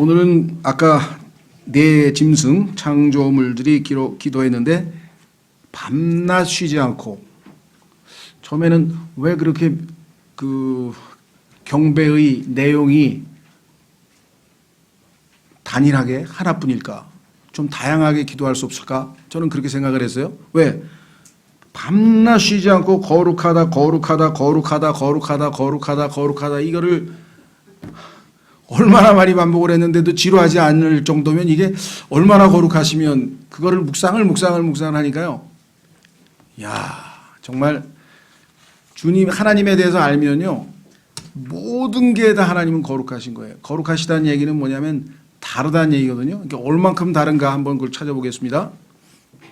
오늘은 아까 네 짐승 창조물들이 기도했는데 밤낮 쉬지 않고, 처음에는 왜 그렇게 그 경배의 내용이 단일하게 하나뿐일까? 좀 다양하게 기도할 수 없을까? 저는 그렇게 생각을 했어요. 왜? 밤낮 쉬지 않고 거룩하다 거룩하다 거룩하다 거룩하다 거룩하다 거룩하다, 이거를 얼마나 많이 반복을 했는데도 지루하지 않을 정도면 이게 얼마나 거룩하시면 그거를 묵상을 하니까요. 야, 정말 주님 하나님에 대해서 알면요, 모든 게 다 하나님은 거룩하신 거예요. 거룩하시다는 얘기는 뭐냐면 다르다는 얘기거든요. 그러니까 얼만큼 다른가 한번 그걸 찾아보겠습니다.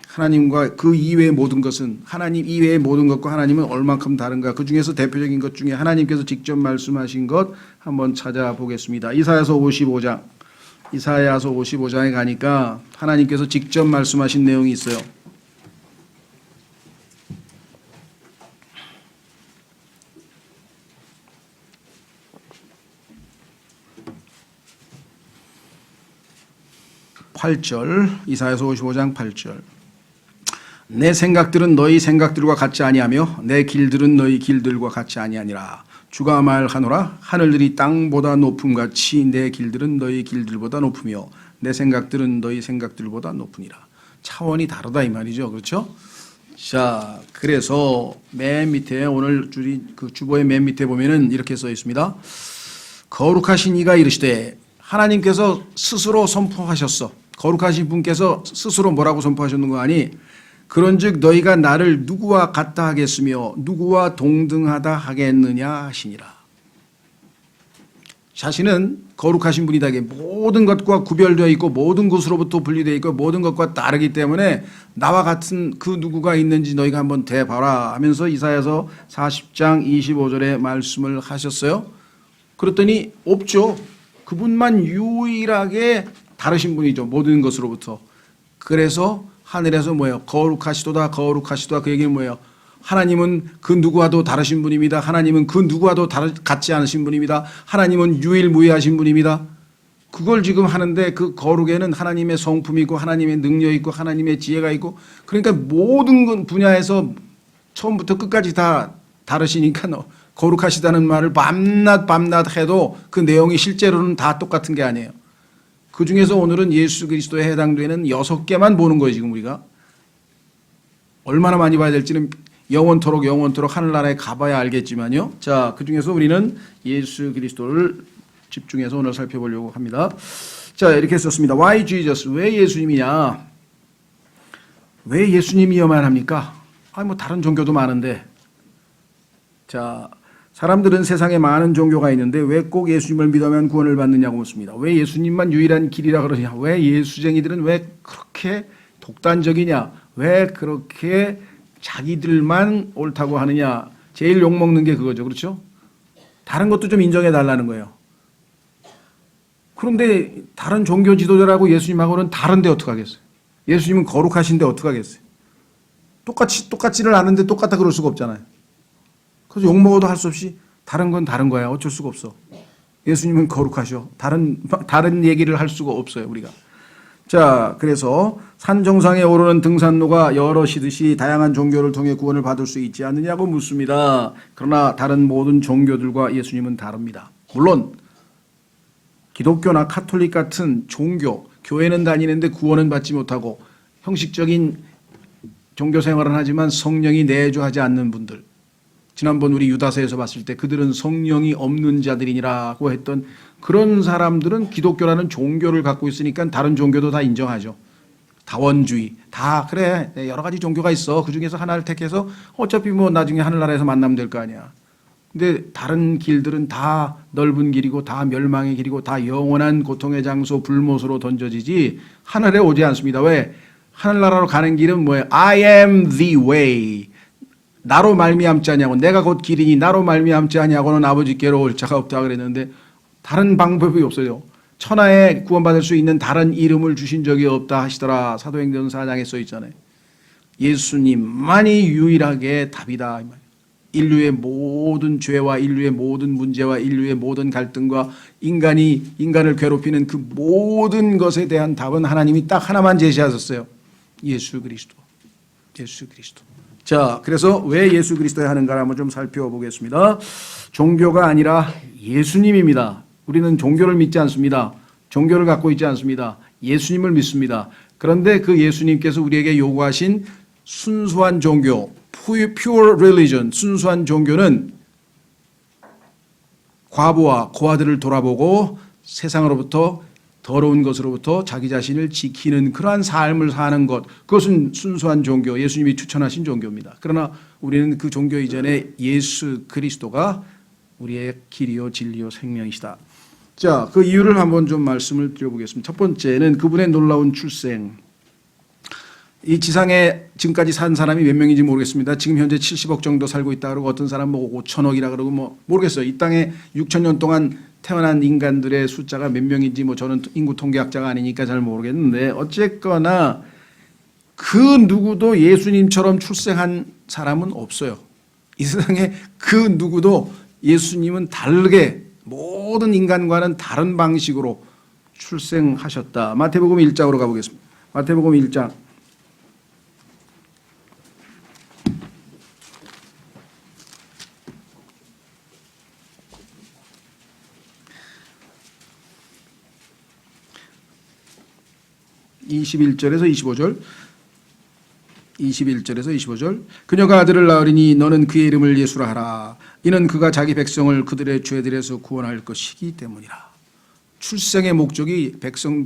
하나님과 그 이외의 모든 것은, 하나님 이외의 모든 것과 하나님은 얼만큼 다른가. 그 중에서 대표적인 것 중에 하나님께서 직접 말씀하신 것 한번 찾아보겠습니다. 이사야서 55장에 가니까 하나님께서 직접 말씀하신 내용이 있어요. 이사야서 55장 8절. 내 생각들은 너희 생각들과 같지 아니하며 내 길들은 너희 길들과 같이 아니하니라. 주가 말하노라. 하늘들이 땅보다 높음같이 내 길들은 너희 길들보다 높으며 내 생각들은 너희 생각들보다 높으니라. 차원이 다르다 이 말이죠. 그렇죠? 자, 그래서 맨 밑에 오늘 그 주보의 맨 밑에 보면은 이렇게 써 있습니다. 거룩하신 이가 이르시되, 하나님께서 스스로 선포하셨어. 거룩하신 분께서 스스로 뭐라고 선포하셨는 거 아니? 그런즉 너희가 나를 누구와 같다 하겠으며 누구와 동등하다 하겠느냐 하시니라. 자신은 거룩하신 분이다. 모든 것과 구별되어 있고 모든 것으로부터 분리되어 있고 모든 것과 다르기 때문에 나와 같은 그 누구가 있는지 너희가 한번 대봐라 하면서 이사야서 40장 25절에 말씀을 하셨어요. 그랬더니 없죠. 그분만 유일하게 다르신 분이죠. 모든 것으로부터. 그래서 하늘에서 뭐예요? 거룩하시도다 거룩하시도다. 그 얘기는 뭐예요? 하나님은 그 누구와도 다르신 분입니다. 하나님은 그 누구와도 같지 않으신 분입니다. 하나님은 유일무이하신 분입니다. 그걸 지금 하는데 그 거룩에는 하나님의 성품이 있고 하나님의 능력이 있고 하나님의 지혜가 있고, 그러니까 모든 분야에서 처음부터 끝까지 다 다르시니까 거룩하시다는 말을 밤낮 해도 그 내용이 실제로는 다 똑같은 게 아니에요. 그 중에서 오늘은 예수 그리스도에 해당되는 6개만 보는 거예요. 지금 우리가 얼마나 많이 봐야 될지는 영원토록 하늘나라에 가봐야 알겠지만요. 자, 그 중에서 우리는 예수 그리스도를 집중해서 오늘 살펴보려고 합니다. 자, 이렇게 썼습니다. Why Jesus? 왜 예수님이냐? 왜 예수님이어만 합니까? 뭐 다른 종교도 많은데. 자, 사람들은 세상에 많은 종교가 있는데 왜 꼭 예수님을 믿으면 구원을 받느냐고 묻습니다. 왜 예수님만 유일한 길이라 그러냐? 왜 예수쟁이들은 왜 그렇게 독단적이냐? 왜 그렇게 자기들만 옳다고 하느냐? 제일 욕먹는 게 그거죠. 그렇죠? 다른 것도 좀 인정해 달라는 거예요. 그런데 다른 종교 지도자라고 예수님하고는 다른데 어떡하겠어요? 예수님은 거룩하신데 어떡하겠어요? 똑같지를 않은데 똑같다 그럴 수가 없잖아요. 그래서 욕먹어도 할 수 없이 다른 건 다른 거야. 어쩔 수가 없어. 예수님은 거룩하셔. 다른 얘기를 할 수가 없어요, 우리가. 자, 그래서 산 정상에 오르는 등산로가 여럿이듯이 다양한 종교를 통해 구원을 받을 수 있지 않느냐고 묻습니다. 그러나 다른 모든 종교들과 예수님은 다릅니다. 물론 기독교나 카톨릭 같은 종교, 교회는 다니는데 구원은 받지 못하고 형식적인 종교 생활은 하지만 성령이 내주하지 않는 분들, 지난번 우리 유다서에서 봤을 때 그들은 성령이 없는 자들이니라고 했던 그런 사람들은 기독교라는 종교를 갖고 있으니까 다른 종교도 다 인정하죠. 다원주의. 다 그래, 여러 가지 종교가 있어. 그중에서 하나를 택해서 어차피 뭐 나중에 하늘나라에서 만나면 될 거 아니야. 근데 다른 길들은 다 넓은 길이고 다 멸망의 길이고 다 영원한 고통의 장소 불못으로 던져지지 하늘에 오지 않습니다. 왜? 하늘나라로 가는 길은 뭐예요? I am the way. 나로 말미암지 아니하고, 내가 곧 길이니 나로 말미암지 아니하고는 아버지께로 올 자가 없다 그랬는데 다른 방법이 없어요. 천하에 구원받을 수 있는 다른 이름을 주신 적이 없다 하시더라. 사도행전 4장에 써 있잖아요. 예수님만이 유일하게 답이다. 인류의 모든 죄와 인류의 모든 문제와 인류의 모든 갈등과 인간을 괴롭히는 그 모든 것에 대한 답은 하나님이 딱 하나만 제시하셨어요. 예수 그리스도. 예수 그리스도. 자, 그래서 왜 예수 그리스도야 하는가를 한번 좀 살펴보겠습니다. 종교가 아니라 예수님입니다. 우리는 종교를 믿지 않습니다. 종교를 갖고 있지 않습니다. 예수님을 믿습니다. 그런데 그 예수님께서 우리에게 요구하신 순수한 종교, pure religion, 순수한 종교는 과부와 고아들을 돌아보고 세상으로부터 더러운 것으로부터 자기 자신을 지키는 그러한 삶을 사는 것, 그것은 순수한 종교, 예수님이 추천하신 종교입니다. 그러나 우리는 그 종교 이전에 예수 그리스도가 우리의 길이요 진리요 생명이시다. 자, 그 이유를 한번 좀 말씀을 드려보겠습니다. 첫 번째는 그분의 놀라운 출생. 이 지상에 지금까지 산 사람이 몇 명인지 모르겠습니다. 지금 현재 70억 정도 살고 있다 그러고 어떤 사람 뭐 5천억이라 그러고 뭐 모르겠어요. 이 땅에 6천 년 동안 태어난 인간들의 숫자가 몇 명인지 뭐 저는 인구 통계학자가 아니니까 잘 모르겠는데 어쨌거나 그 누구도 예수님처럼 출생한 사람은 없어요. 이 세상에 그 누구도 예수님은 다르게 모든 인간과는 다른 방식으로 출생하셨다. 마태복음 1장으로 가보겠습니다. 마태복음 1장. (21절에서 25절) 21절에서 25절. 그녀가 아들을 낳으리니 너는 그의 이름을 예수라 하라. 이는 그가 자기 백성을 그들의 죄들에서 구원할 것이기 때문이라. 출생의 목적이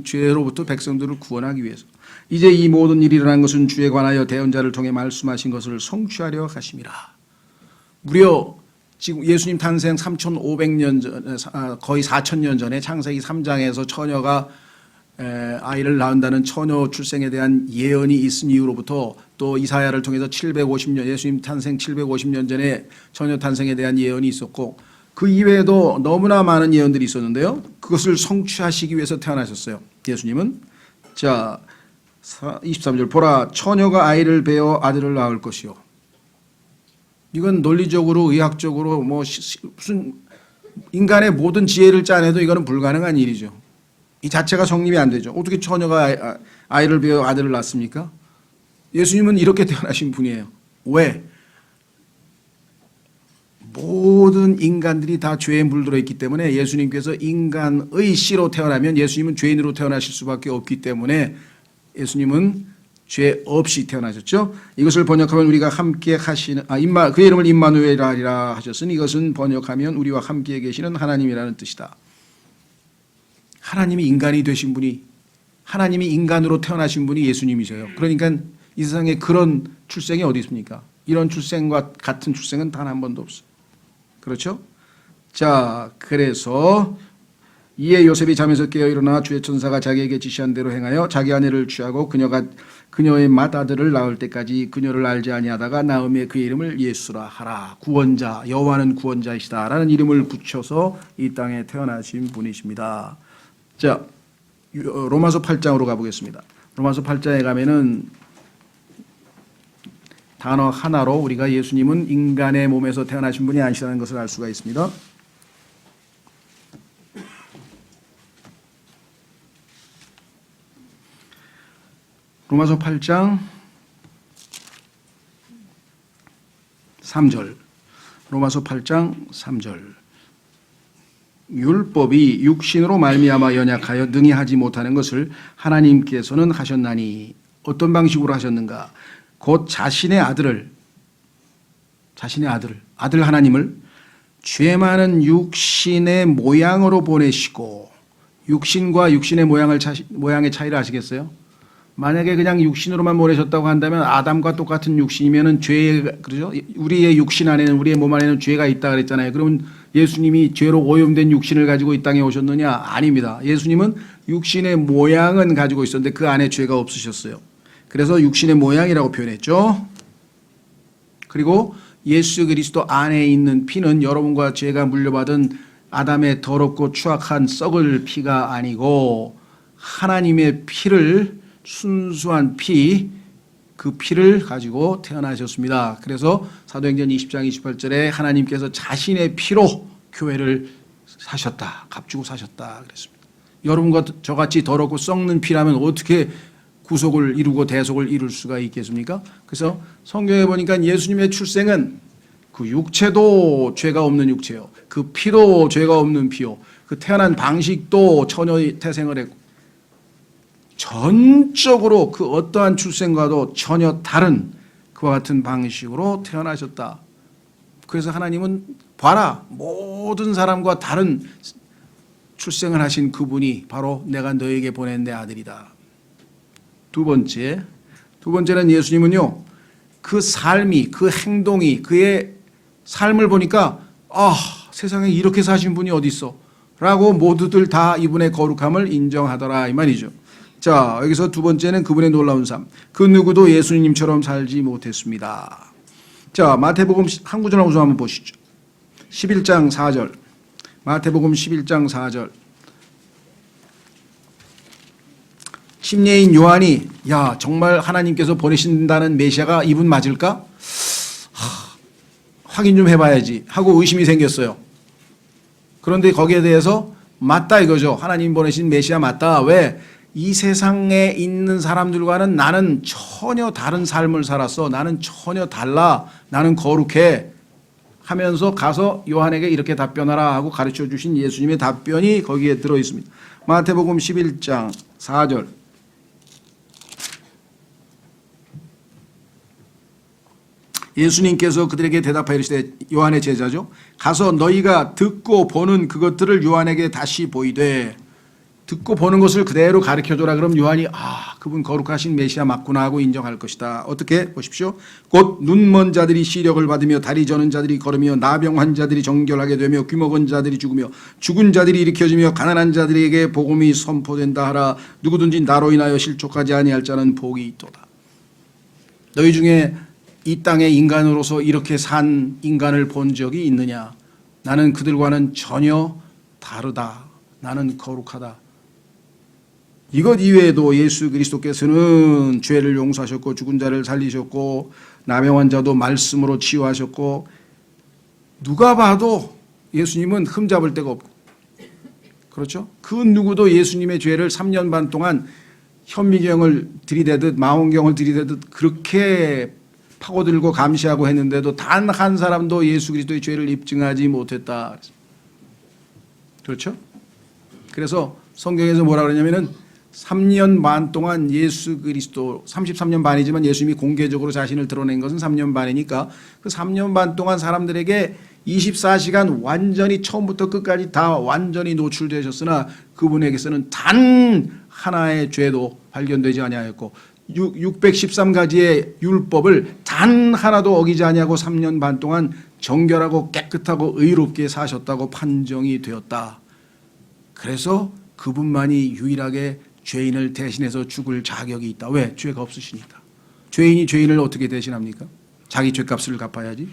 죄로부터 백성들을 구원하기 위해서. 이제 이 모든 일이 일어난 것은 주에 관하여 대언자를 통해 말씀하신 것을 성취하려 하심이라. 무려 지금 예수님 탄생 3,500년 전, 거의 4,000년 전에 창세기 3장에서 처녀가 아이를 낳는다는 처녀 출생에 대한 예언이 있은 이후로부터 또 이사야를 통해서 750년, 예수님 탄생 750년 전에 처녀 탄생에 대한 예언이 있었고 그 이외에도 너무나 많은 예언들이 있었는데요. 그것을 성취하시기 위해서 태어나셨어요. 예수님은. 자, 23절. 보라, 처녀가 아이를 베어 아들을 낳을 것이요. 이건 논리적으로 의학적으로 뭐 무슨 인간의 모든 지혜를 짜내도 이거는 불가능한 일이죠. 이 자체가 성립이 안 되죠. 어떻게 처녀가 아이를 베어 아들을 낳습니까? 예수님은 이렇게 태어나신 분이에요. 왜? 모든 인간들이 다 죄에 물들어 있기 때문에 예수님께서 인간의 씨로 태어나면 예수님은 죄인으로 태어나실 수밖에 없기 때문에 예수님은 죄 없이 태어나셨죠. 이것을 번역하면 우리가 함께 하시는 그의 이름을 임마누엘이라 하셨으니 이것은 번역하면 우리와 함께 계시는 하나님이라는 뜻이다. 하나님이 인간이 되신 분이, 하나님이 인간으로 태어나신 분이 예수님이세요. 그러니까 이 세상에 그런 출생이 어디 있습니까? 이런 출생과 같은 출생은 단 한 번도 없어요. 그렇죠? 자, 그래서 이에 요셉이 잠에서 깨어 일어나 주의 천사가 자기에게 지시한 대로 행하여 자기 아내를 취하고 그녀의 맏아들을 낳을 때까지 그녀를 알지 아니하다가 나음에 그의 이름을 예수라 하라. 구원자, 여호와는 구원자이시다 라는 이름을 붙여서 이 땅에 태어나신 분이십니다. 자, 로마서 8장으로 가보겠습니다. 로마서 8장에 가면은 단어 하나로 우리가 예수님은 인간의 몸에서 태어나신 분이 아니시라는 것을 알 수가 있습니다. 로마서 8장 3절. 로마서 8장 3절. 율법이 육신으로 말미암아 연약하여 능히 하지 못하는 것을 하나님께서는 하셨나니 어떤 방식으로 하셨는가? 곧 자신의 아들 하나님을 죄 많은 육신의 모양으로 보내시고, 육신과 육신의 모양의 차이를 아시겠어요? 만약에 그냥 육신으로만 보내셨다고 한다면 아담과 똑같은 육신이면은 그렇죠? 우리의 육신 안에는, 우리의 몸 안에는 죄가 있다 그랬잖아요. 그러면 예수님이 죄로 오염된 육신을 가지고 이 땅에 오셨느냐? 아닙니다. 예수님은 육신의 모양은 가지고 있었는데 그 안에 죄가 없으셨어요. 그래서 육신의 모양이라고 표현했죠. 그리고 예수 그리스도 안에 있는 피는 여러분과 제가 물려받은 아담의 더럽고 추악한 썩을 피가 아니고 하나님의 피를, 순수한 피, 그 피를 가지고 태어나셨습니다. 그래서 사도행전 20장 28절에 하나님께서 자신의 피로 교회를 사셨다. 값주고 사셨다 그랬습니다. 여러분과 저같이 더럽고 썩는 피라면 어떻게 구속을 이루고 대속을 이룰 수가 있겠습니까? 그래서 성경에 보니까 예수님의 출생은 그 육체도 죄가 없는 육체요, 그 피도 죄가 없는 피요, 그 태어난 방식도 처녀 태생을 했고 전적으로 그 어떠한 출생과도 전혀 다른 그와 같은 방식으로 태어나셨다. 그래서 하나님은 봐라, 모든 사람과 다른 출생을 하신 그분이 바로 내가 너에게 보낸 내 아들이다. 두 번째는 예수님은요, 그 삶이, 그 행동이, 그의 삶을 보니까 세상에 이렇게 사신 분이 어디 있어? 라고 모두들 다 이분의 거룩함을 인정하더라 이 말이죠. 자, 여기서 두 번째는 그분의 놀라운 삶. 그 누구도 예수님처럼 살지 못했습니다. 자, 마태복음 한 구절하고 좀 한번 보시죠. 11장 4절. 마태복음 11장 4절. 심리인 요한이 야, 정말 하나님께서 보내신다는 메시아가 이분 맞을까? 확인 좀 해봐야지 하고 의심이 생겼어요. 그런데 거기에 대해서 맞다 이거죠. 하나님 보내신 메시아 맞다. 왜? 이 세상에 있는 사람들과는 나는 전혀 다른 삶을 살았어. 나는 전혀 달라. 나는 거룩해. 하면서 가서 요한에게 이렇게 답변하라 하고 가르쳐 주신 예수님의 답변이 거기에 들어 있습니다. 마태복음 11장 4절. 예수님께서 그들에게 대답하여 이르시되, 요한의 제자죠, 가서 너희가 듣고 보는 그것들을 요한에게 다시 보이되, 듣고 보는 것을 그대로 가르쳐줘라. 그럼 요한이 그분 거룩하신 메시아 맞구나 하고 인정할 것이다. 어떻게? 보십시오. 곧 눈먼 자들이 시력을 받으며 다리 저는 자들이 걸으며 나병 환자들이 정결하게 되며 귀먹은 자들이 죽으며 죽은 자들이 일으켜지며 가난한 자들에게 복음이 선포된다 하라. 누구든지 나로 인하여 실족하지 아니할 자는 복이 있도다. 너희 중에 이 땅에 인간으로서 이렇게 산 인간을 본 적이 있느냐? 나는 그들과는 전혀 다르다. 나는 거룩하다. 이것 이외에도 예수 그리스도께서는 죄를 용서하셨고 죽은 자를 살리셨고 나병 환자도 말씀으로 치유하셨고, 누가 봐도 예수님은 흠잡을 데가 없고, 그렇죠? 그 누구도 예수님의 죄를 3년 반 동안 현미경을 들이대듯 망원경을 들이대듯 그렇게 파고들고 감시하고 했는데도 단 한 사람도 예수 그리스도의 죄를 입증하지 못했다. 그렇죠? 그래서 성경에서 뭐라 그러냐면은 3년 반 동안 예수 그리스도, 33년 반이지만 예수님이 공개적으로 자신을 드러낸 것은 3년 반이니까 그 3년 반 동안 사람들에게 24시간 완전히 처음부터 끝까지 다 완전히 노출되셨으나 그분에게서는 단 하나의 죄도 발견되지 아니하였고 613가지의 율법을 단 하나도 어기지 아니하고 3년 반 동안 정결하고 깨끗하고 의롭게 사셨다고 판정이 되었다. 그래서 그분만이 유일하게 죄인을 대신해서 죽을 자격이 있다. 왜? 죄가 없으시니까. 죄인이 죄인을 어떻게 대신합니까? 자기 죄값을 갚아야지.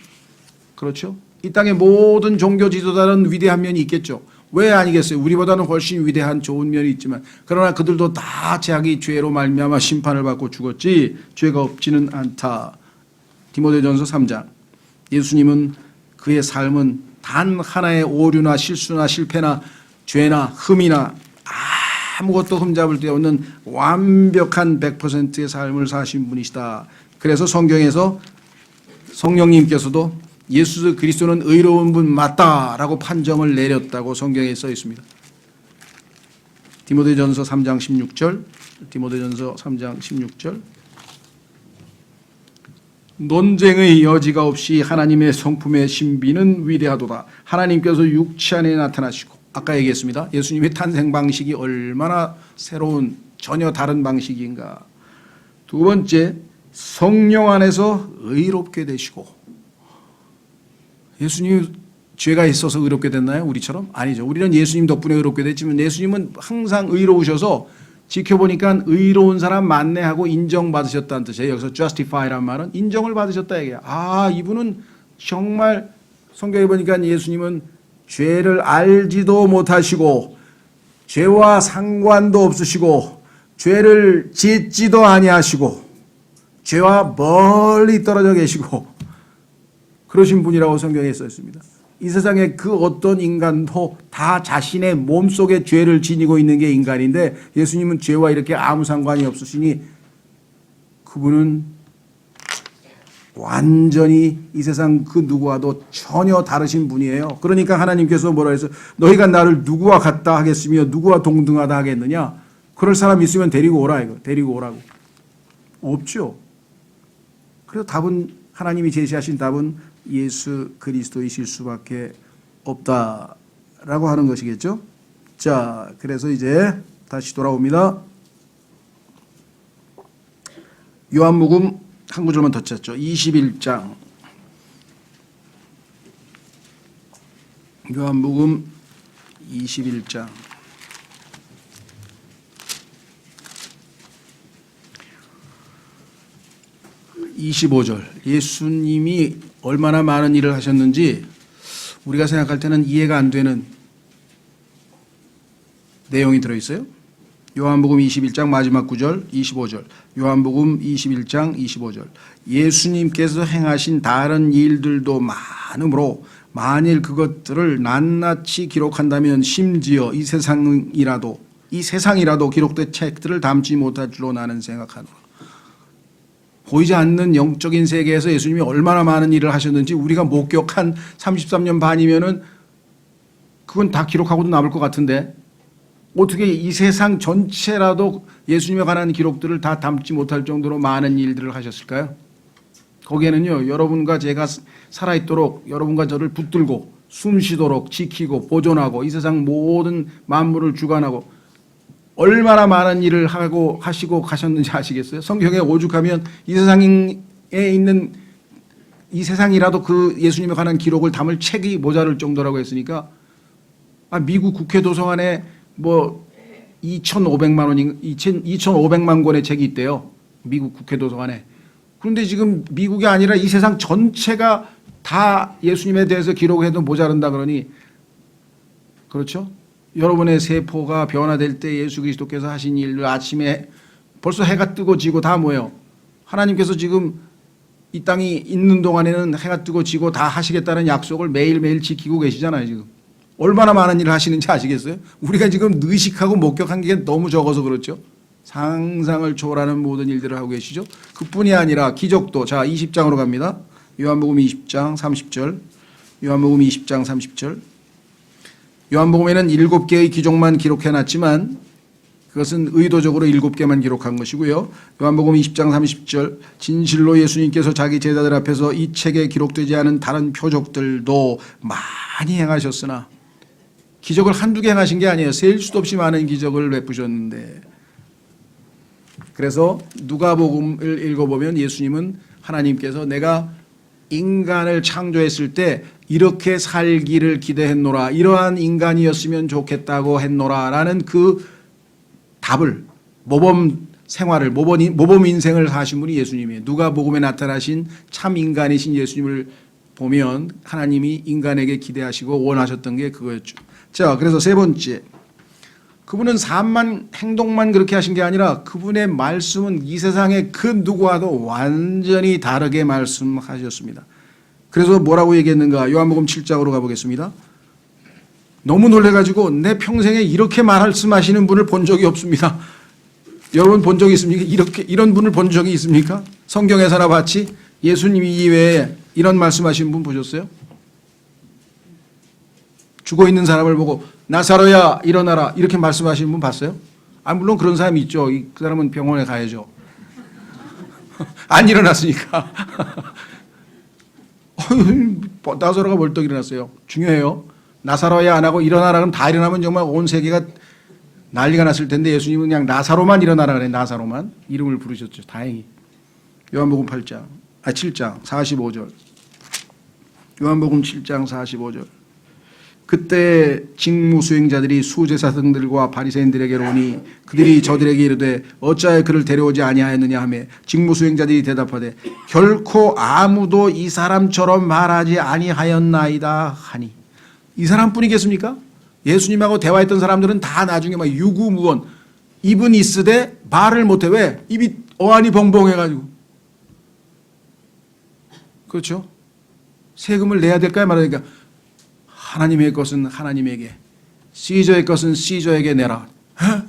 그렇죠? 이 땅의 모든 종교 지도자는 위대한 면이 있겠죠. 왜 아니겠어요? 우리보다는 훨씬 위대한 좋은 면이 있지만, 그러나 그들도 다 자기 죄로 말미암아 심판을 받고 죽었지 죄가 없지는 않다. 디모데전서 3장. 예수님은 그의 삶은 단 하나의 오류나 실수나 실패나 죄나 흠이나 아무것도 흠잡을 데 없는 완벽한 100%의 삶을 사신 분이시다. 그래서 성경에서 성령님께서도 예수 그리스도는 의로운 분 맞다라고 판정을 내렸다고 성경에 써 있습니다. 디모데전서 3장 16절. 디모데전서 3장 16절. 논쟁의 여지가 없이 하나님의 성품의 신비는 위대하도다. 하나님께서 육체 안에 나타나시고, 아까 얘기했습니다. 예수님의 탄생 방식이 얼마나 새로운 전혀 다른 방식인가. 두 번째, 성령 안에서 의롭게 되시고. 예수님이 죄가 있어서 의롭게 됐나요? 우리처럼? 아니죠. 우리는 예수님 덕분에 의롭게 됐지만 예수님은 항상 의로우셔서 지켜보니까 의로운 사람 맞네 하고 인정받으셨다는 뜻이에요. 여기서 justify란 말은 인정을 받으셨다 얘기야. 이분은 정말 성경에 보니까 예수님은 죄를 알지도 못하시고 죄와 상관도 없으시고 죄를 짓지도 아니하시고 죄와 멀리 떨어져 계시고 그러신 분이라고 성경에 써 있습니다. 이 세상에 그 어떤 인간도 다 자신의 몸속에 죄를 지니고 있는 게 인간인데 예수님은 죄와 이렇게 아무 상관이 없으시니 그분은 완전히 이 세상 그 누구와도 전혀 다르신 분이에요. 그러니까 하나님께서 뭐라 해서 너희가 나를 누구와 같다 하겠으며 누구와 동등하다 하겠느냐? 그럴 사람 있으면 데리고 오라 이거. 데리고 오라고. 없죠. 그래서 답은 하나님이 제시하신 답은 예수 그리스도이실 수밖에 없다라고 하는 것이겠죠. 자, 그래서 이제 다시 돌아옵니다. 요한복음 한 구절만 더 찾죠. 21장. 요한복음 21장. 25절. 예수님이 얼마나 많은 일을 하셨는지 우리가 생각할 때는 이해가 안 되는 내용이 들어있어요. 요한복음 21장 마지막 구절 25절. 요한복음 21장 25절. 예수님께서 행하신 다른 일들도 많으므로 만일 그것들을 낱낱이 기록한다면 심지어 이 세상이라도 기록된 책들을 담지 못할 줄로 나는 생각하노라. 보이지 않는 영적인 세계에서 예수님이 얼마나 많은 일을 하셨는지 우리가 목격한 33년 반이면은 그건 다 기록하고도 남을 것 같은데 어떻게 이 세상 전체라도 예수님에 관한 기록들을 다 담지 못할 정도로 많은 일들을 하셨을까요? 거기에는요, 여러분과 제가 살아있도록 여러분과 저를 붙들고 숨쉬도록 지키고 보존하고 이 세상 모든 만물을 주관하고 얼마나 많은 일을 하고 하시고 가셨는지 아시겠어요? 성경에 오죽하면 이 세상에 있는 이 세상이라도 그 예수님에 관한 기록을 담을 책이 모자랄 정도라고 했으니까 미국 국회 도서관에 뭐 2,500만 권의 책이 있대요. 미국 국회 도서관에. 그런데 지금 미국이 아니라 이 세상 전체가 다 예수님에 대해서 기록해도 모자른다 그러니 그렇죠? 여러분의 세포가 변화될 때 예수 그리스도께서 하신 일을 아침에 벌써 해가 뜨고 지고 다 뭐예요? 하나님께서 지금 이 땅이 있는 동안에는 해가 뜨고 지고 다 하시겠다는 약속을 매일매일 지키고 계시잖아요. 지금 얼마나 많은 일을 하시는지 아시겠어요? 우리가 지금 의식하고 목격한 게 너무 적어서 그렇죠. 상상을 초월하는 모든 일들을 하고 계시죠. 그뿐이 아니라 기적도. 자, 20장으로 갑니다. 요한복음 20장 30절. 요한복음 20장 30절. 요한복음에는 7개의 기적만 기록해놨지만 그것은 의도적으로 7개만 기록한 것이고요. 요한복음 20장 30절. 진실로 예수님께서 자기 제자들 앞에서 이 책에 기록되지 않은 다른 표적들도 많이 행하셨으나 기적을 한두 개 행하신 게 아니에요. 셀 수도 없이 많은 기적을 베푸셨는데 그래서 누가복음을 읽어보면 예수님은 하나님께서 내가 인간을 창조했을 때 이렇게 살기를 기대했노라, 이러한 인간이었으면 좋겠다고 했노라라는 그 답을 모범 생활을 모범 인생을 사신 분이 예수님이에요. 누가복음에 나타나신 참 인간이신 예수님을 보면 하나님이 인간에게 기대하시고 원하셨던 게 그거였죠. 자, 그래서 세 번째, 그분은 삶만 행동만 그렇게 하신 게 아니라 그분의 말씀은 이 세상의 그 누구와도 완전히 다르게 말씀하셨습니다. 그래서 뭐라고 얘기했는가? 요한복음 7장으로 가보겠습니다. 너무 놀래가지고 내 평생에 이렇게 말씀하시는 분을 본 적이 없습니다. 여러분 본 적이 있습니까? 이런 분을 본 적이 있습니까? 성경에서나 봤지 예수님 이외에 이런 말씀하시는 분 보셨어요? 죽어 있는 사람을 보고 나사로야 일어나라 이렇게 말씀하시는 분 봤어요? 물론 그런 사람이 있죠. 그 사람은 병원에 가야죠. 안 일어났으니까. 나사로가 벌떡 일어났어요. 중요해요. 나사로야 안 하고 일어나라 그러면 다 일어나면 정말 온 세계가 난리가 났을 텐데 예수님은 그냥 나사로만 일어나라 그래. 나사로만 이름을 부르셨죠. 다행히. 요한복음 7장 45절. 요한복음 7장 45절. 그때 직무 수행자들이 수제사 등들과 바리새인들에게로 오니 그들이 저들에게 이르되 어찌하여 그를 데려오지 아니하였느냐 하며 직무 수행자들이 대답하되 결코 아무도 이 사람처럼 말하지 아니하였나이다 하니. 이 사람뿐이겠습니까? 예수님하고 대화했던 사람들은 다 나중에 막 유구무원 입은 있으되 말을 못해. 왜? 입이 어안이 벙벙해가지고 그렇죠? 세금을 내야 될까요? 말하니까 하나님의 것은 하나님에게, 시저의 것은 시저에게 내라. 에?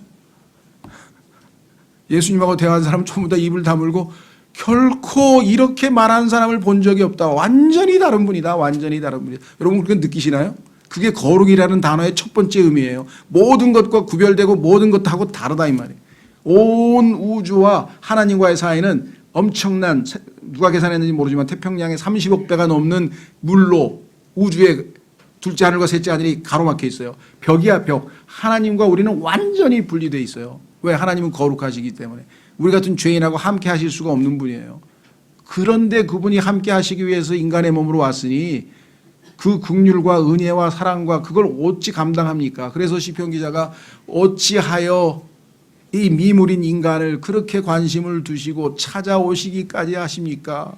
예수님하고 대화한 사람은 전부 다 입을 다물고 결코 이렇게 말하는 사람을 본 적이 없다. 완전히 다른 분이다. 완전히 다른 분이다. 여러분 그렇게 느끼시나요? 그게 거룩이라는 단어의 첫 번째 의미예요. 모든 것과 구별되고 모든 것하고 다르다 이 말이에요. 온 우주와 하나님과의 사이는 엄청난, 누가 계산했는지 모르지만 태평양의 30억 배가 넘는 물로 우주의 둘째 하늘과 셋째 하늘이 가로막혀 있어요. 벽이야 벽. 하나님과 우리는 완전히 분리되어 있어요. 왜? 하나님은 거룩하시기 때문에. 우리 같은 죄인하고 함께 하실 수가 없는 분이에요. 그런데 그분이 함께 하시기 위해서 인간의 몸으로 왔으니 그 긍휼과 은혜와 사랑과 그걸 어찌 감당합니까? 그래서 시편 기자가 어찌하여 이 미물인 인간을 그렇게 관심을 두시고 찾아오시기까지 하십니까?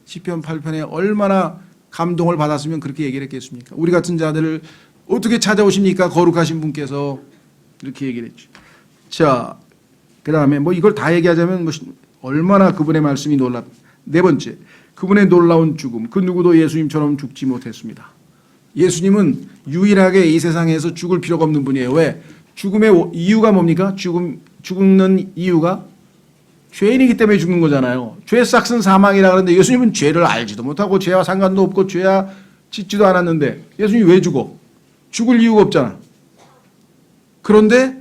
시편 8편에 얼마나 감동을 받았으면 그렇게 얘기를 했겠습니까? 우리 같은 자들을 어떻게 찾아오십니까? 거룩하신 분께서 이렇게 얘기를 했죠. 자, 그 다음에 뭐 이걸 다 얘기하자면 얼마나 그분의 말씀이 놀랍. 네 번째, 그분의 놀라운 죽음. 그 누구도 예수님처럼 죽지 못했습니다. 예수님은 유일하게 이 세상에서 죽을 필요가 없는 분이에요. 왜? 죽음의 이유가 뭡니까? 죽는 이유가 죄인이기 때문에 죽는 거잖아요. 죄 싹은 사망이라 그러는데 예수님은 죄를 알지도 못하고 죄와 상관도 없고 죄야 짓지도 않았는데 예수님이 왜 죽어? 죽을 이유가 없잖아. 그런데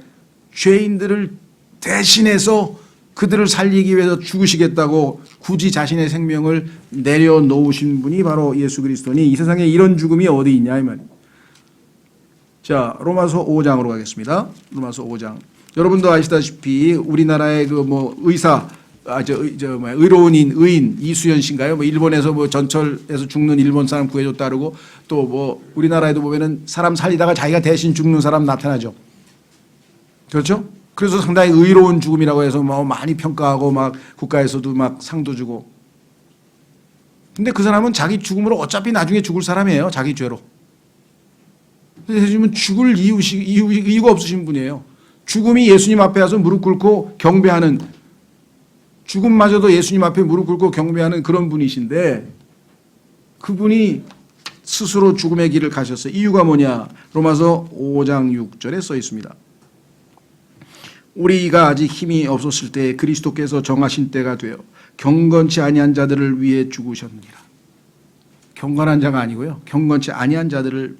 죄인들을 대신해서 그들을 살리기 위해서 죽으시겠다고 굳이 자신의 생명을 내려놓으신 분이 바로 예수 그리스도니 이 세상에 이런 죽음이 어디 있냐 이 말이에요. 자, 로마서 5장으로 가겠습니다. 로마서 5장. 여러분도 아시다시피 우리나라의 그 뭐 의사, 의로운 의인 이수연 씨인가요? 뭐 일본에서 뭐 전철에서 죽는 일본 사람 구해줬다 그러고 또 뭐 우리나라에도 보면은 사람 살리다가 자기가 대신 죽는 사람 나타나죠. 그렇죠? 그래서 상당히 의로운 죽음이라고 해서 뭐 많이 평가하고 막 국가에서도 막 상도 주고. 근데 그 사람은 자기 죽음으로 어차피 나중에 죽을 사람이에요. 자기 죄로. 근데 예수님은 죽을 이유가 없으신 분이에요. 죽음이 예수님 앞에 와서 무릎 꿇고 경배하는, 죽음마저도 예수님 앞에 무릎 꿇고 경배하는 그런 분이신데 그분이 스스로 죽음의 길을 가셨어요. 이유가 뭐냐? 로마서 5장 6절에 써 있습니다. 우리가 아직 힘이 없었을 때 그리스도께서 정하신 때가 되어 경건치 아니한 자들을 위해 죽으셨느니라. 경건한 자가 아니고요. 경건치 아니한 자들을,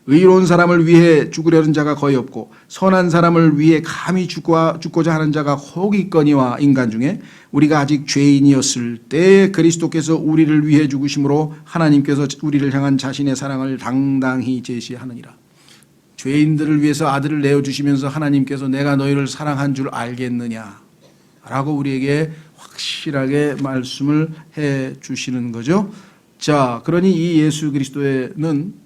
의로운 사람을 위해 죽으려는 자가 거의 없고 선한 사람을 위해 감히 죽고자 하는 자가 혹 있거니와 인간 중에 우리가 아직 죄인이었을 때 그리스도께서 우리를 위해 죽으심으로 하나님께서 우리를 향한 자신의 사랑을 당당히 제시하느니라. 죄인들을 위해서 아들을 내어주시면서 하나님께서 내가 너희를 사랑한 줄 알겠느냐 라고 우리에게 확실하게 말씀을 해 주시는 거죠. 자, 그러니 이 예수 그리스도는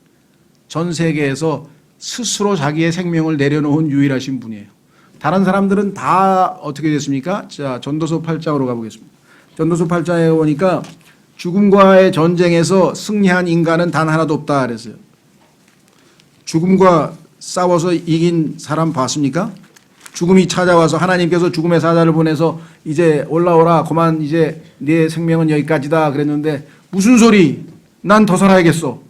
전 세계에서 스스로 자기의 생명을 내려놓은 유일하신 분이에요. 다른 사람들은 다 어떻게 됐습니까? 자, 전도서 8장으로 가보겠습니다. 전도서 8장에 보니까 죽음과의 전쟁에서 승리한 인간은 단 하나도 없다 그랬어요. 죽음과 싸워서 이긴 사람 봤습니까? 죽음이 찾아와서 하나님께서 죽음의 사자를 보내서 이제 올라오라, 그만 이제 네 생명은 여기까지다 그랬는데 무슨 소리? 난 더 살아야겠어.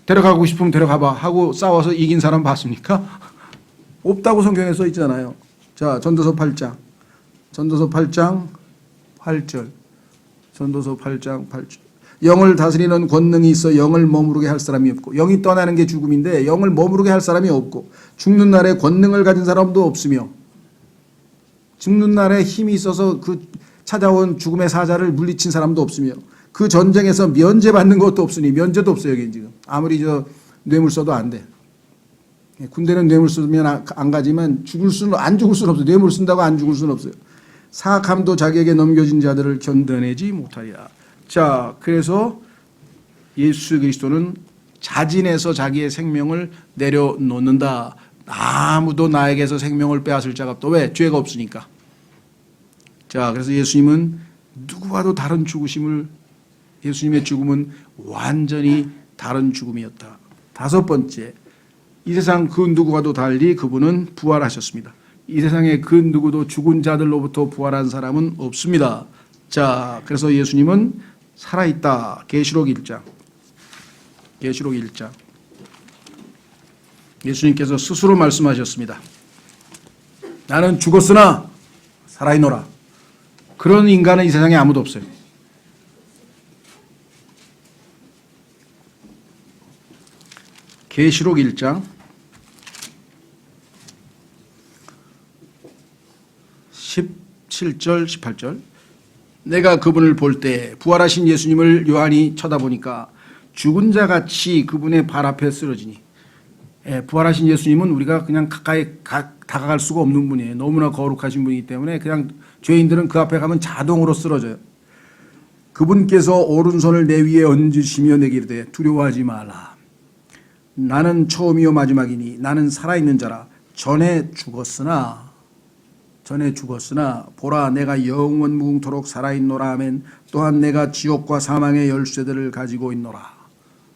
데려가고 싶으면 데려가봐 하고 싸워서 이긴 사람 봤습니까? 없다고 성경에 써 있잖아요. 자, 전도서 8장 8절. 전도서 8장 8절. 영을 다스리는 권능이 있어 영을 머무르게 할 사람이 없고, 영이 떠나는 게 죽음인데 영을 머무르게 할 사람이 없고, 죽는 날에 권능을 가진 사람도 없으며, 죽는 날에 힘이 있어서 그 찾아온 죽음의 사자를 물리친 사람도 없으며, 그 전쟁에서 면제받는 것도 없으니, 면제도 없어요 여기 지금. 아무리 뇌물 써도 안 돼. 군대는 뇌물 쓰면 안 가지만 안 죽을 수는 없어요. 뇌물 쓴다고 안 죽을 수는 없어요. 사악함도 자기에게 넘겨진 자들을 견뎌내지 못하리라. 자, 그래서 예수 그리스도는 자진해서 자기의 생명을 내려놓는다. 아무도 나에게서 생명을 빼앗을 자가 없다. 왜? 죄가 없으니까. 자, 그래서 예수님은 누구와도 다른 죽으심을, 예수님의 죽음은 완전히 다른 죽음이었다. 다섯 번째, 이 세상 그 누구와도 달리 그분은 부활하셨습니다. 이 세상에 그 누구도 죽은 자들로부터 부활한 사람은 없습니다. 자, 그래서 예수님은 살아있다. 계시록 1장. 계시록 1장. 예수님께서 스스로 말씀하셨습니다. 나는 죽었으나 살아있노라. 그런 인간은 이 세상에 아무도 없어요. 계시록 1장 17절 18절. 내가 그분을 볼 때 부활하신 예수님을 요한이 쳐다보니까 죽은 자같이 그분의 발 앞에 쓰러지니. 부활하신 예수님은 우리가 그냥 가까이 다가갈 수가 없는 분이에요. 너무나 거룩하신 분이기 때문에 그냥 죄인들은 그 앞에 가면 자동으로 쓰러져요. 그분께서 오른손을 내 위에 얹으시며 내게 이르되 두려워하지 말라. 나는 처음이요 마지막이니 나는 살아있는 자라. 전에 죽었으나 보라 내가 영원 무궁토록 살아있노라 하면 또한 내가 지옥과 사망의 열쇠들을 가지고 있노라.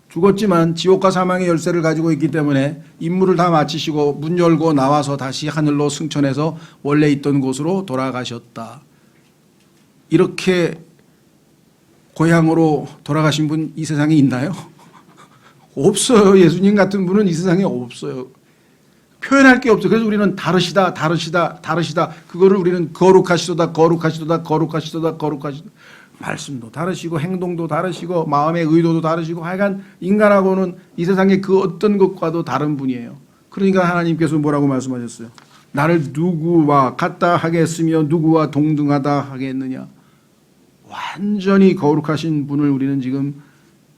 죽었지만 지옥과 사망의 열쇠를 가지고 있기 때문에 임무를 다 마치시고 문 열고 나와서 다시 하늘로 승천해서 원래 있던 곳으로 돌아가셨다. 이렇게 고향으로 돌아가신 분 이 세상에 있나요? 없어요. 예수님 같은 분은 이 세상에 없어요. 표현할 게 없어요. 그래서 우리는 다르시다. 그거를 우리는 거룩하시도다. 말씀도 다르시고 행동도 다르시고 마음의 의도도 다르시고 하여간 인간하고는 이 세상의 그 어떤 것과도 다른 분이에요. 그러니까 하나님께서 뭐라고 말씀하셨어요? 나를 누구와 같다 하겠으며 누구와 동등하다 하겠느냐. 완전히 거룩하신 분을 우리는 지금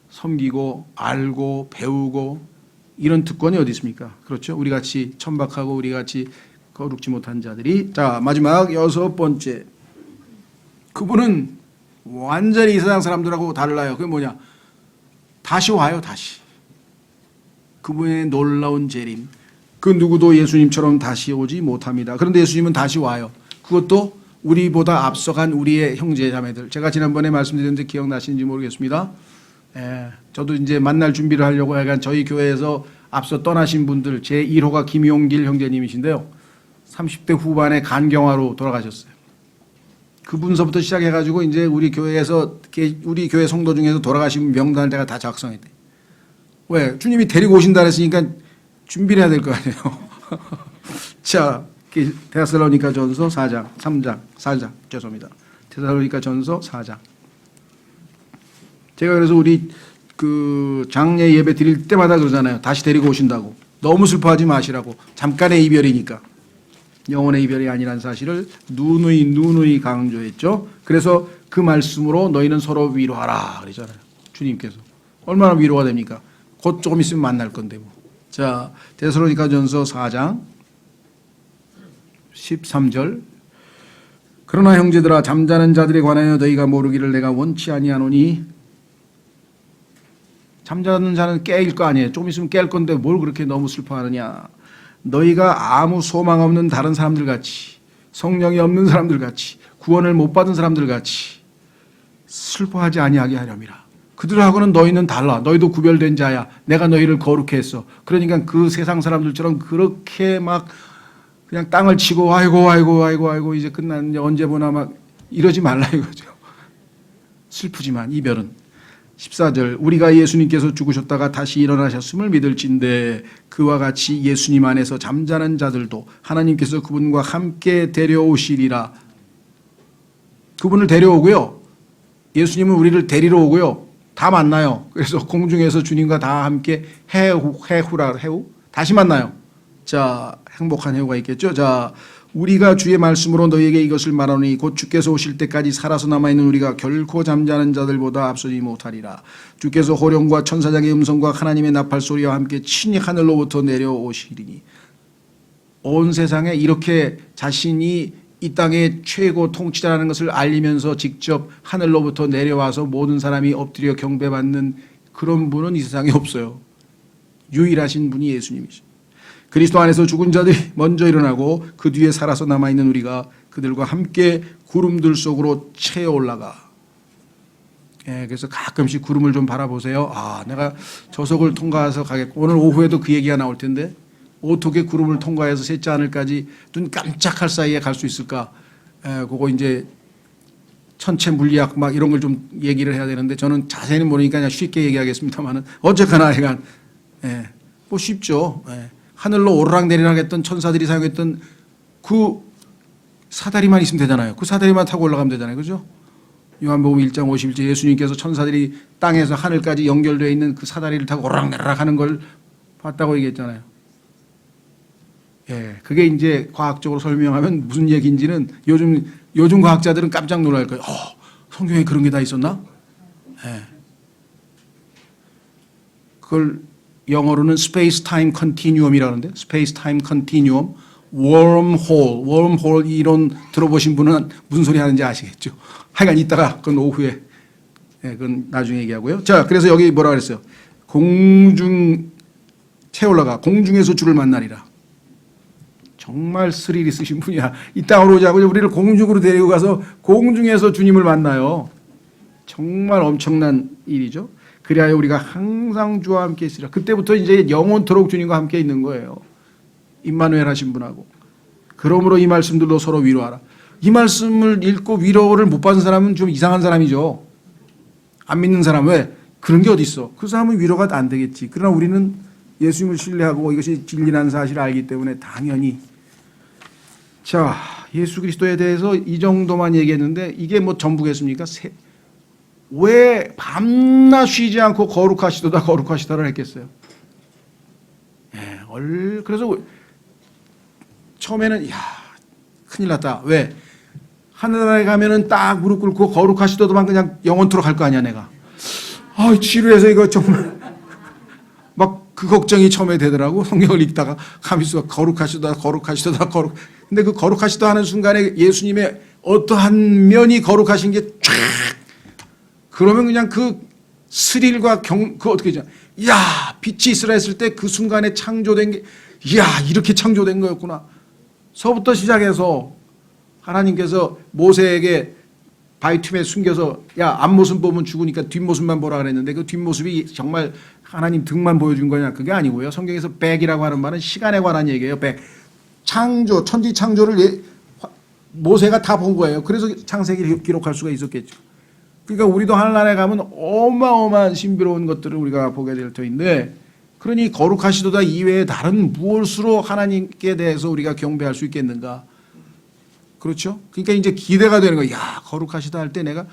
섬기고 알고 배우고 이런 특권이 어디 있습니까? 그렇죠? 우리같이 천박하고 우리같이 거룩지 못한 자들이. 자, 마지막 6번째. 그분은 완전히 이 세상 사람들하고 달라요. 그게 뭐냐? 다시 와요. 다시. 그분의 놀라운 재림. 그 누구도 예수님처럼 다시 오지 못합니다. 그런데 예수님은 다시 와요. 그것도 우리보다 앞서간 우리의 형제 자매들. 제가 지난번에 말씀드렸는데 기억나시는지 모르겠습니다. 저도 이제 만날 준비를 하려고 약간 저희 교회에서 앞서 떠나신 분들, 제 1호가 김용길 형제님이신데요. 30대 후반에 간경화로 돌아가셨어요. 그분서부터 시작해가지고 이제 우리 교회 성도 중에서 돌아가신 명단을 제가 다 작성했대. 왜? 주님이 데리고 오신다 그랬으니까 준비를 해야 될 거 아니에요. 자, 데살로니가 전서 4장, 죄송합니다. 데살로니가 전서 4장. 제가 그래서 우리 그 장례 예배 드릴 때마다 그러잖아요. 다시 데리고 오신다고. 너무 슬퍼하지 마시라고. 잠깐의 이별이니까. 영원의 이별이 아니라는 사실을 누누이 강조했죠. 그래서 그 말씀으로 너희는 서로 위로하라 그러잖아요. 주님께서. 얼마나 위로가 됩니까? 곧 조금 있으면 만날 건데 뭐. 자, 데살로니가전서 4장 13절. 그러나 형제들아 잠자는 자들에 관하여 너희가 모르기를 내가 원치 아니하노니. 잠자는 자는 깨일 거 아니에요. 좀 있으면 깰 건데 뭘 그렇게 너무 슬퍼하느냐. 너희가 아무 소망 없는 다른 사람들 같이, 성령이 없는 사람들 같이, 구원을 못 받은 사람들 같이 슬퍼하지 아니하게 하렴이라. 그들하고는 너희는 달라. 너희도 구별된 자야. 내가 너희를 거룩해 했어. 그러니까 그 세상 사람들처럼 그렇게 막 그냥 땅을 치고 아이고 이제 끝났는데 언제 보나 막 이러지 말라 이거죠. 슬프지만 이별은. 14절. 우리가 예수님께서 죽으셨다가 다시 일어나셨음을 믿을진데 그와 같이 예수님 안에서 잠자는 자들도 하나님께서 그분과 함께 데려오시리라. 그분을 데려오고요. 예수님은 우리를 데리러 오고요. 다 만나요. 그래서 공중에서 주님과 다 함께 해후 다시 만나요. 자, 행복한 해후가 있겠죠. 자, 우리가 주의 말씀으로 너희에게 이것을 말하노니 곧 주께서 오실 때까지 살아서 남아있는 우리가 결코 잠자는 자들보다 앞서지 못하리라. 주께서 호령과 천사장의 음성과 하나님의 나팔 소리와 함께 친히 하늘로부터 내려오시리니. 온 세상에 이렇게 자신이 이 땅의 최고 통치자라는 것을 알리면서 직접 하늘로부터 내려와서 모든 사람이 엎드려 경배받는 그런 분은 이 세상에 없어요. 유일하신 분이 예수님이죠. 그리스도 안에서 죽은 자들이 먼저 일어나고 그 뒤에 살아서 남아있는 우리가 그들과 함께 구름들 속으로 채어 올라가. 그래서 가끔씩 구름을 좀 바라보세요. 아, 내가 저석을 통과해서 가겠고, 오늘 오후에도 그 얘기가 나올 텐데 어떻게 구름을 통과해서 셋째 하늘까지 눈 깜짝할 사이에 갈 수 있을까? 그거 이제 천체 물리학 막 이런 걸 좀 얘기를 해야 되는데 저는 자세히는 모르니까 그냥 쉽게 얘기하겠습니다만은 어쨌거나 하여간 예, 뭐 쉽죠. 예. 하늘로 오르락내리락 했던 천사들이 사용했던 그 사다리만 있으면 되잖아요. 그 사다리만 타고 올라가면 되잖아요. 그죠? 요한복음 1장 51절 예수님께서 천사들이 땅에서 하늘까지 연결되어 있는 그 사다리를 타고 오르락내리락 하는 걸 봤다고 얘기했잖아요. 예, 그게 이제 과학적으로 설명하면 무슨 얘기인지는 요즘 과학자들은 깜짝 놀랄 거예요. 성경에 그런 게 다 있었나? 예. 그걸 영어로는 space time continuum이라고 하는데 space time continuum, wormhole 이론 들어보신 분은 무슨 소리 하는지 아시겠죠? 하여간 이따가 그건 오후에 그건 나중에 얘기하고요. 자, 그래서 여기 뭐라 그랬어요? 공중 채올라가 공중에서 주를 만나리라. 정말 스릴 있으신 분이야. 이 땅으로 오자고 우리를 공중으로 데리고 가서 공중에서 주님을 만나요. 정말 엄청난 일이죠. 그리하여 우리가 항상 주와 함께 있으리라. 그때부터 이제 영원토록 주님과 함께 있는 거예요. 임마누엘 하신 분하고. 그러므로 이 말씀들로 서로 위로하라. 이 말씀을 읽고 위로를 못 받은 사람은 좀 이상한 사람이죠. 안 믿는 사람. 왜? 그런 게 어디 있어. 그 사람은 위로가 안 되겠지. 그러나 우리는 예수님을 신뢰하고 이것이 진리라는 사실을 알기 때문에 당연히. 자, 예수 그리스도에 대해서 이 정도만 얘기했는데 이게 뭐 전부겠습니까? 왜 밤낮 쉬지 않고 거룩하시도다 거룩하시다를 했겠어요? 예, 그래서 처음에는 큰일 났다. 왜? 하늘나라에 가면은 딱 무릎 꿇고 거룩하시도만 그냥 영원토록 할 거 아니야 내가. 지루해서 이거 정말 막 그 걱정이 처음에 되더라고. 성경을 읽다가 가만있어 거룩하시도다 거룩하시도다 거룩. 근데 그 거룩하시다 하는 순간에 예수님의 어떠한 면이 거룩하신 게 쫙. 그러면 그냥 그 스릴과 그 어떻게 하죠? 빛이 있으라 했을 때 그 순간에 창조된 게 이렇게 창조된 거였구나. 서부터 시작해서 하나님께서 모세에게 바위 틈에 숨겨서 앞모습 보면 죽으니까 뒷모습만 보라 그랬는데 그 뒷모습이 정말 하나님 등만 보여준 거냐? 그게 아니고요. 성경에서 백이라고 하는 말은 시간에 관한 얘기예요. 백. 창조, 천지 창조를 모세가 다 본 거예요. 그래서 창세기를 기록할 수가 있었겠죠. 그러니까 우리도 하늘나라에 가면 어마어마한 신비로운 것들을 우리가 보게 될 터인데 그러니 거룩하시도다 이외에 다른 무엇으로 하나님께 대해서 우리가 경배할 수 있겠는가? 그렇죠? 그러니까 이제 기대가 되는 거예요. 거룩하시다 할 때 내가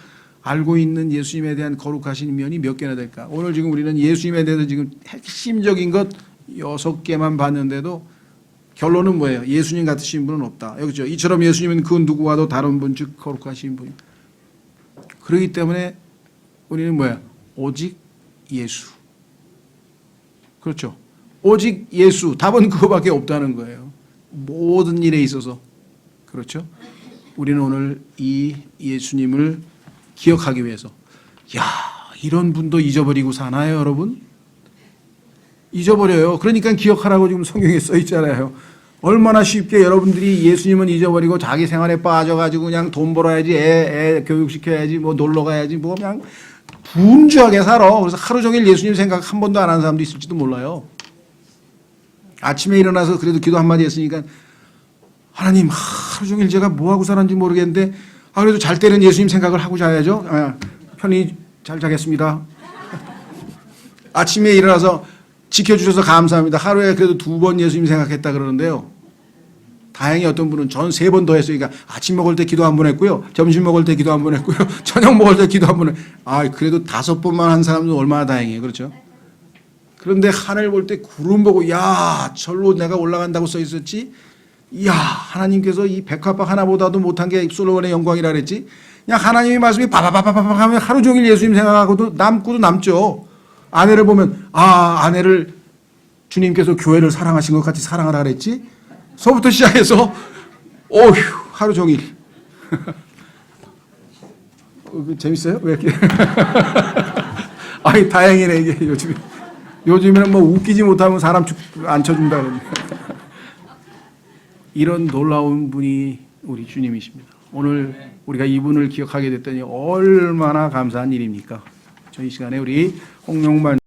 알고 있는 예수님에 대한 거룩하신 면이 몇 개나 될까? 오늘 지금 우리는 예수님에 대해서 지금 핵심적인 것 6개만 봤는데도 결론은 뭐예요? 예수님 같으신 분은 없다. 여기죠. 이처럼 예수님은 그 누구와도 다른 분, 즉 거룩하신 분입니다. 그렇기 때문에 우리는 뭐야? 오직 예수. 그렇죠. 오직 예수. 답은 그거밖에 없다는 거예요. 모든 일에 있어서. 그렇죠. 우리는 오늘 이 예수님을 기억하기 위해서 이런 분도 잊어버리고 사나요, 여러분? 잊어버려요. 그러니까 기억하라고 지금 성경에 써 있잖아요. 얼마나 쉽게 여러분들이 예수님은 잊어버리고 자기 생활에 빠져가지고 그냥 돈 벌어야지, 애 교육시켜야지, 뭐 놀러 가야지, 뭐 그냥 분주하게 살아. 그래서 하루 종일 예수님 생각 한 번도 안 하는 사람도 있을지도 몰라요. 아침에 일어나서 그래도 기도 한마디 했으니까 하나님 하루 종일 제가 뭐하고 살았는지 모르겠는데 그래도 잘 때는 예수님 생각을 하고 자야죠. 편히 잘 자겠습니다. 아침에 일어나서 지켜주셔서 감사합니다. 하루에 그래도 2번 예수님 생각했다 그러는데요. 다행히 어떤 분은 전 3번 더 했어요. 그러니까 아침 먹을 때 기도 1번 했고요. 점심 먹을 때 기도 1번 했고요. 저녁 먹을 때 기도 1번 그래도 5번만 한 사람도 얼마나 다행이에요. 그렇죠? 그런데 하늘 볼 때 구름 보고 절로 내가 올라간다고 써 있었지. 하나님께서 이 백합박 하나보다도 못한 게 솔로몬의 영광이라 그랬지. 그냥 하나님의 말씀이 바바바바바바 하면 하루 종일 예수님 생각하고도 남죠. 아내를 보면 아내를 주님께서 교회를 사랑하신 것 같이 사랑하라 그랬지. 서부터 시작해서 하루 종일. 재밌어요? 왜 이렇게? 다행이네 이게 요즘에는 뭐 웃기지 못하면 사람 안 쳐준다 그러니까. 이런 놀라운 분이 우리 주님이십니다. 오늘 우리가 이분을 기억하게 됐더니 얼마나 감사한 일입니까? 저희 시간에 우리 홍용만